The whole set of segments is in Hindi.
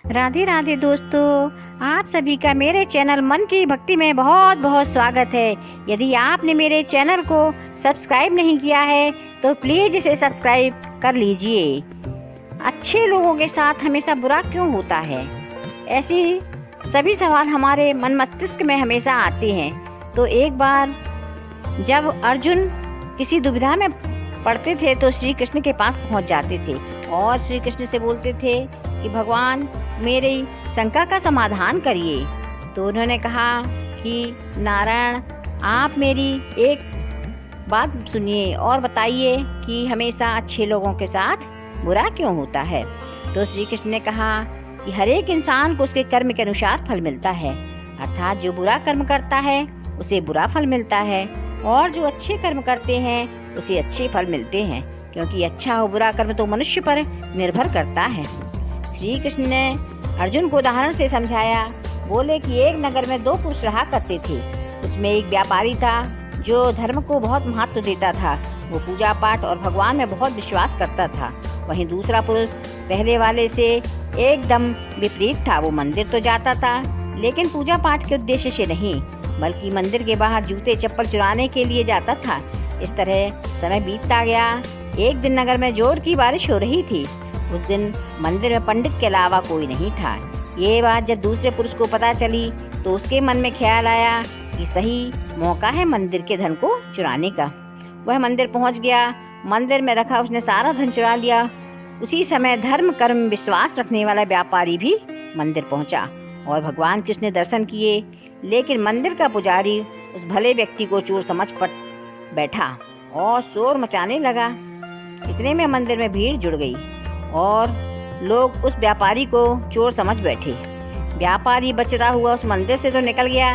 राधे राधे दोस्तों, आप सभी का मेरे चैनल मन की भक्ति में बहुत बहुत स्वागत है। यदि आपने मेरे चैनल को सब्सक्राइब नहीं किया है तो प्लीज़ इसे सब्सक्राइब कर लीजिए। अच्छे लोगों के साथ हमेशा बुरा क्यों होता है? ऐसी सभी सवाल हमारे मन मस्तिष्क में हमेशा आते हैं। तो एक बार जब अर्जुन किसी दुविधा में पड़ते थे तो श्री कृष्ण के पास पहुंच जाते थे और श्री कृष्ण से बोलते थे कि भगवान मेरी शंका का समाधान करिए। तो उन्होंने कहा कि नारायण, आप मेरी एक बात सुनिए और बताइए कि हमेशा अच्छे लोगों के साथ बुरा क्यों होता है। तो श्री कृष्ण ने कहा कि हर एक इंसान को उसके कर्म के अनुसार फल मिलता है, अर्थात जो बुरा कर्म करता है उसे बुरा फल मिलता है और जो अच्छे कर्म करते हैं उसे अच्छे फल मिलते हैं, क्योंकि अच्छा और बुरा कर्म तो मनुष्य पर निर्भर करता है। श्री कृष्ण ने अर्जुन को उदाहरण से समझाया। बोले कि एक नगर में दो पुरुष रहा करते थे। उसमें एक व्यापारी था जो धर्म को बहुत महत्व देता था। वो पूजा पाठ और भगवान में बहुत विश्वास करता था। वहीं दूसरा पुरुष पहले वाले से एकदम विपरीत था। वो मंदिर तो जाता था लेकिन पूजा पाठ के उद्देश्य से नहीं, बल्कि मंदिर के बाहर जूते चप्पल चुराने के लिए जाता था। इस तरह समय बीतता गया। एक दिन नगर में जोर की बारिश हो रही थी। उस दिन मंदिर में पंडित के अलावा कोई नहीं था। ये बात जब दूसरे पुरुष को पता चली तो उसके मन में ख्याल आया कि सही मौका है मंदिर के धन को चुराने का। वह मंदिर पहुंच गया। मंदिर में रखा उसने सारा धन चुरा लिया। उसी समय धर्म कर्म विश्वास रखने वाला व्यापारी भी मंदिर पहुंचा और भगवान कृष्ण ने दर्शन किए। लेकिन मंदिर का पुजारी उस भले व्यक्ति को चोर समझ पर बैठा और शोर मचाने लगा। इतने में मंदिर में भीड़ जुड़ गई और लोग उस व्यापारी को चोर समझ बैठे। व्यापारी बचता हुआ उस मंदिर से तो निकल गया,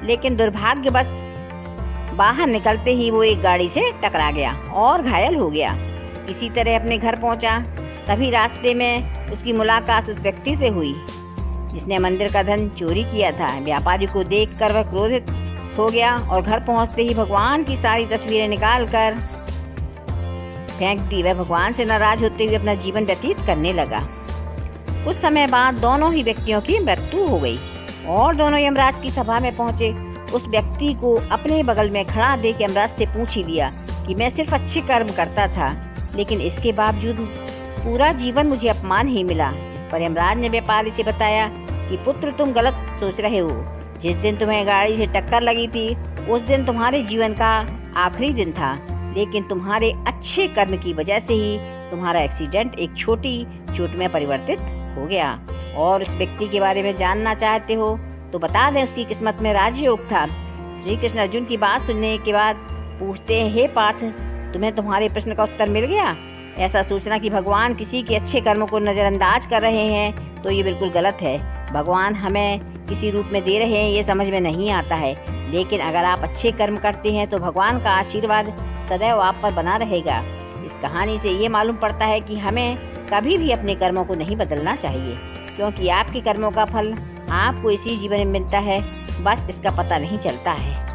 लेकिन दुर्भाग्यवश बाहर निकलते ही वो एक गाड़ी से टकरा गया और घायल हो गया। इसी तरह अपने घर पहुंचा। तभी रास्ते में उसकी मुलाकात उस व्यक्ति से हुई जिसने मंदिर का धन चोरी किया था। व्यापारी को देखकर वह क्रोधित हो गया और घर पहुंचते ही भगवान की सारी तस्वीरें निकाल कर फेंक दी। वह भगवान से नाराज होते हुए अपना जीवन व्यतीत करने लगा। कुछ समय बाद दोनों ही व्यक्तियों की मृत्यु हो गई और दोनों यमराज की सभा में पहुंचे। उस व्यक्ति को अपने बगल में खड़ा देख यमराज से पूछ ही लिया कि मैं सिर्फ अच्छे कर्म करता था, लेकिन इसके बावजूद पूरा जीवन मुझे अपमान ही मिला। इस पर यमराज ने व्यापारी से बताया कि पुत्र, तुम गलत सोच रहे हो। जिस दिन तुम्हें गाड़ी से टक्कर लगी थी उस दिन तुम्हारे जीवन का आखिरी दिन था, लेकिन तुम्हारे अच्छे कर्म की वजह से ही तुम्हारा एक्सीडेंट एक छोटी चोट में परिवर्तित हो गया। और उस व्यक्ति के बारे में जानना चाहते हो तो बता दें, उसकी किस्मत में राजयोग था। श्री कृष्ण अर्जुन की बात सुनने के बाद पूछते हैं, हे पार्थ, तुम्हें तुम्हारे प्रश्न का उत्तर मिल गया? ऐसा सोचना कि भगवान किसी के अच्छे कर्मों को नज़रअंदाज कर रहे हैं तो ये बिल्कुल गलत है। भगवान हमें किसी रूप में दे रहे हैं ये समझ में नहीं आता है, लेकिन अगर आप अच्छे कर्म करते हैं तो भगवान का आशीर्वाद सदैव आप पर बना रहेगा। इस कहानी से ये मालूम पड़ता है कि हमें कभी भी अपने कर्मों को नहीं बदलना चाहिए, क्योंकि आपके कर्मों का फल आपको इसी जीवन में मिलता है, बस इसका पता नहीं चलता है।